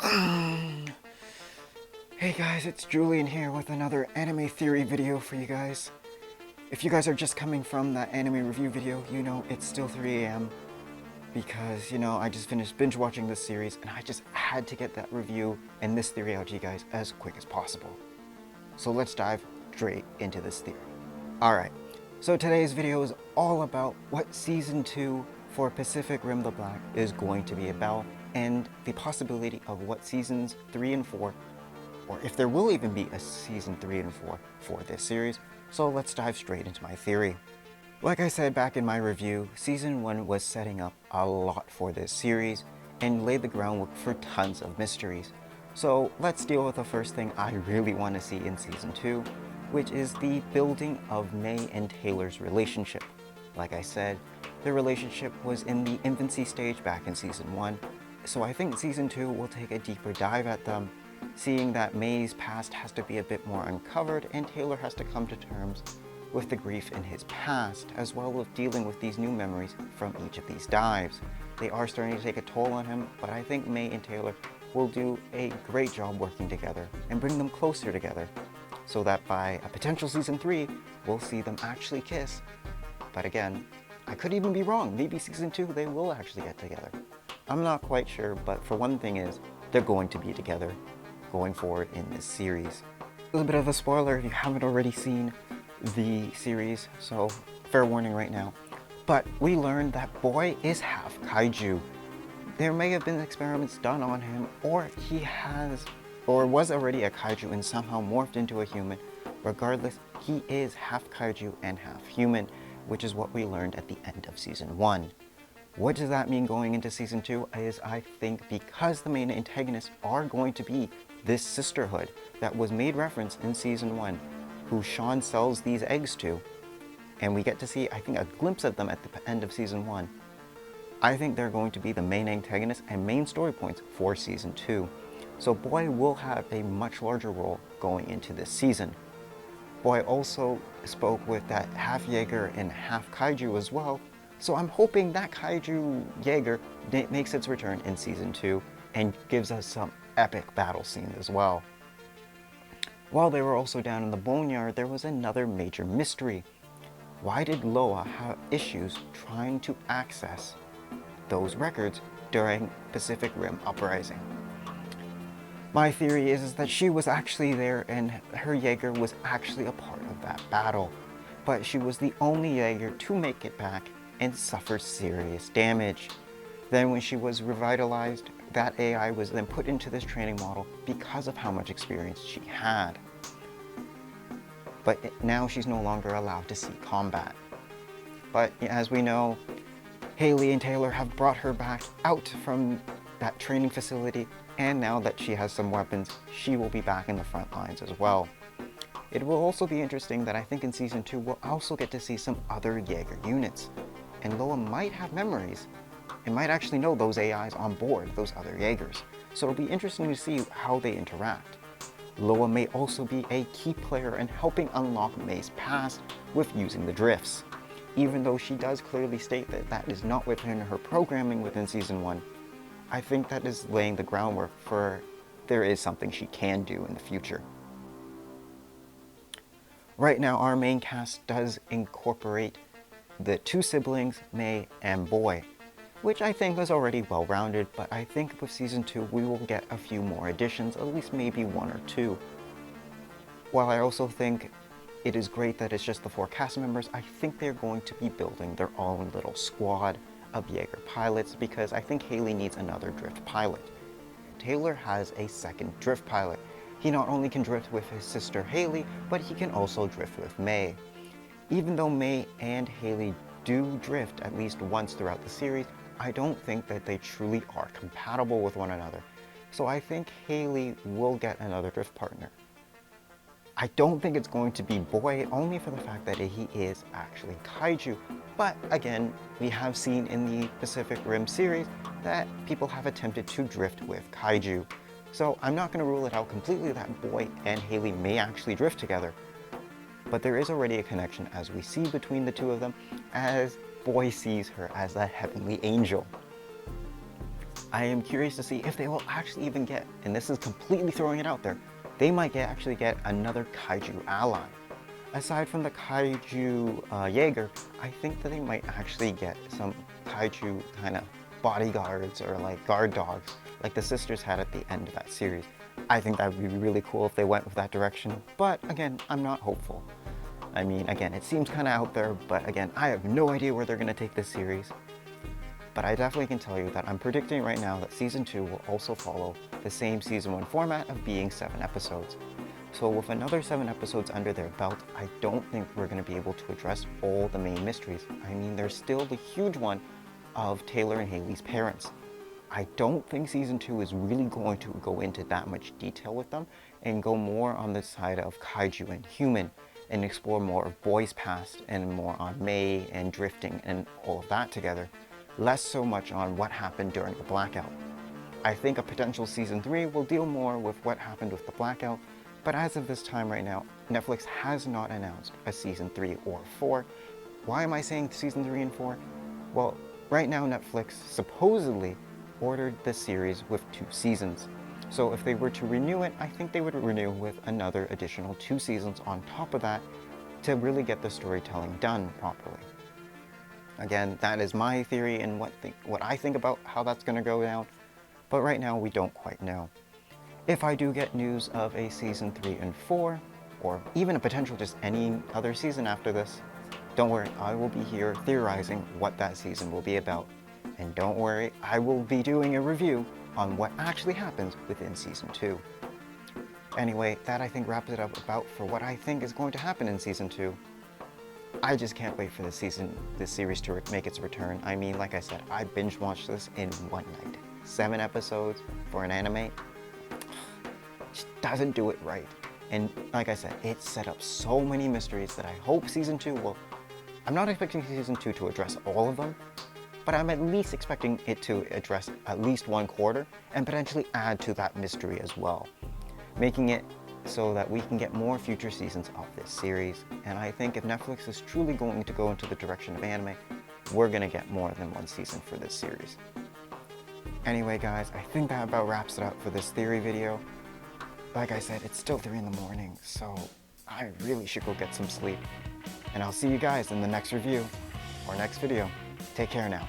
Hey guys, it's Julian here with another anime theory video for you guys. If you guys are just coming from that anime review video, you know it's still 3 a.m. because, I just finished binge watching this series and I just had to get that review and this theory out to you guys as quick as possible. So let's dive straight into this theory. Alright, so today's video is all about what Season 2 for Pacific Rim the Black is going to be about and the possibility of what Seasons 3 and 4, or if there will even be a Season 3 and 4 for this series. So let's dive straight into my theory. Like I said back in my review, Season 1 was setting up a lot for this series and laid the groundwork for tons of mysteries. So let's deal with the first thing I really want to see in Season 2, which is the building of May and Taylor's relationship. Like I said, their relationship was in the infancy stage back in Season 1, so I think Season 2 will take a deeper dive at them, seeing that May's past has to be a bit more uncovered and Taylor has to come to terms with the grief in his past, as well as dealing with these new memories from each of these dives. They are starting to take a toll on him, but I think May and Taylor will do a great job working together and bring them closer together, so that by a potential Season 3, we'll see them actually kiss. But again, I could even be wrong. Maybe Season 2 they will actually get together. I'm not quite sure, but for one thing is, they're going to be together going forward in this series. A little bit of a spoiler if you haven't already seen the series, so fair warning right now. But we learned that Boy is half kaiju. There may have been experiments done on him, or he has, or was already a kaiju and somehow morphed into a human. Regardless, he is half kaiju and half human, which is what we learned at the end of Season 1. What does that mean going into Season 2 is I think because the main antagonists are going to be this sisterhood that was made reference in Season 1, who Sean sells these eggs to, and we get to see, I think, a glimpse of them at the end of Season 1. I think they're going to be the main antagonists and main story points for Season 2. So Boy will have a much larger role going into this season. Boy also spoke with that half Jaeger and half kaiju as well, so I'm hoping that kaiju Jaeger makes its return in Season 2 and gives us some epic battle scene as well. While they were also down in the boneyard, there was another major mystery. Why did Loa have issues trying to access those records during Pacific Rim Uprising? My theory is that she was actually there and her Jaeger was actually a part of that battle, but she was the only Jaeger to make it back and suffered serious damage. Then when she was revitalized, that AI was then put into this training model because of how much experience she had. But now she's no longer allowed to see combat. But as we know, Hayley and Taylor have brought her back out from that training facility, and now that she has some weapons, she will be back in the front lines as well. It will also be interesting that I think in Season 2 we'll also get to see some other Jaeger units, and Loa might have memories and might actually know those AIs on board those other Jaegers, so it'll be interesting to see how they interact. Loa may also be a key player in helping unlock May's past with using the drifts. Even though she does clearly state that that is not within her programming within Season 1, I think that is laying the groundwork for there is something she can do in the future. Right now, our main cast does incorporate the two siblings, May and Boy, which I think is already well-rounded, but I think with Season 2 we will get a few more additions, at least maybe one or two. While I also think it is great that it's just the 4 cast members, I think they're going to be building their own little squad of Jaeger pilots because I think Hayley needs another drift pilot. Taylor has a second drift pilot. He not only can drift with his sister Hayley, but he can also drift with May. Even though May and Hayley do drift at least once throughout the series, I don't think that they truly are compatible with one another. So I think Hayley will get another drift partner. I don't think it's going to be Boy, only for the fact that he is actually kaiju. But again, we have seen in the Pacific Rim series that people have attempted to drift with kaiju. So I'm not going to rule it out completely that Boy and Hayley may actually drift together. But there is already a connection as we see between the two of them, as Boy sees her as a heavenly angel. I am curious to see if they will actually even get, and this is completely throwing it out there, they might actually get another kaiju ally. Aside from the kaiju Jaeger, I think that they might actually get some kaiju kind of bodyguards or like guard dogs like the sisters had at the end of that series. I think that would be really cool if they went with that direction, but again, I'm not hopeful. I mean, again, it seems kind of out there, but again, I have no idea where they're going to take this series. But I definitely can tell you that I'm predicting right now that Season 2 will also follow the same Season 1 format of being 7 episodes. So with another 7 episodes under their belt, I don't think we're going to be able to address all the main mysteries. I mean, there's still the huge one of Taylor and Hayley's parents. I don't think Season 2 is really going to go into that much detail with them and go more on the side of kaiju and human and explore more of Boy's past and more on May and drifting and all of that together. Less so much on what happened during the blackout. I think a potential Season 3 will deal more with what happened with the blackout, but as of this time right now, Netflix has not announced a Season 3 or 4. Why am I saying Season 3 and 4? Well, right now Netflix supposedly ordered the series with 2 seasons. So if they were to renew it, I think they would renew with another additional 2 seasons on top of that to really get the storytelling done properly. Again, that is my theory and what I think about how that's going to go down, but right now we don't quite know. If I do get news of a Season 3 and 4, or even a potential just any other season after this, don't worry, I will be here theorizing what that season will be about. And don't worry, I will be doing a review on what actually happens within Season 2. Anyway, that I think wraps it up about for what I think is going to happen in Season 2. I just can't wait for this series to make its return. I mean, like I said, I binge watched this in one night. 7 episodes for an anime just doesn't do it right. And like I said, it set up so many mysteries that I hope Season 2 will... I'm not expecting Season 2 to address all of them, but I'm at least expecting it to address at least 1/4 and potentially add to that mystery as well, making it so that we can get more future seasons of this series. And I think if Netflix is truly going to go into the direction of anime, we're going to get more than 1 season for this series. Anyway guys, I think that about wraps it up for this theory video. Like I said, it's still 3 in the morning, so I really should go get some sleep. And I'll see you guys in the next review or next video. Take care now.